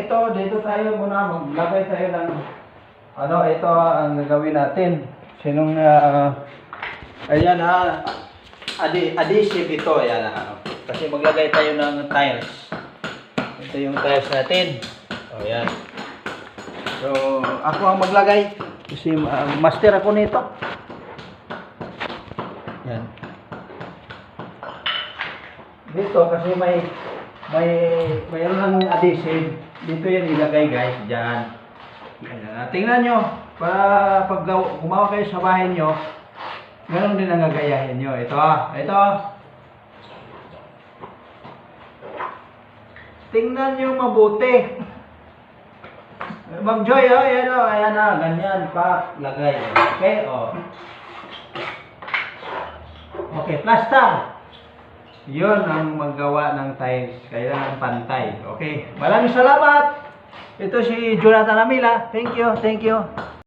ito, dito tayo muna, maglagay tayo ng, ano, ito ang gagawin natin. Sinong, ayan ha, adhesive ito, ayan ha. Kasi maglagay tayo ng tiles. Ito yung tiles natin. O, ayan. So, ako ang maglagay. Kasi master ako nito. Yan. Dito kasi mayroon ng adhesive. Dito yan ilagay guys, diyan. Tingnan nyo, para pag gumawa kayo sa bahay nyo, ganoon din ang gagayahin nyo. Ito. Tingnan nyo mabuti. Ma'am Joy, ayan na, ganyan pa, lagay. Okay, Okay, plaster. Yun ang maggawa ng tiles. Kailangan pantay. Okay, maraming salamat. Ito si Jonathan Amila. Thank you.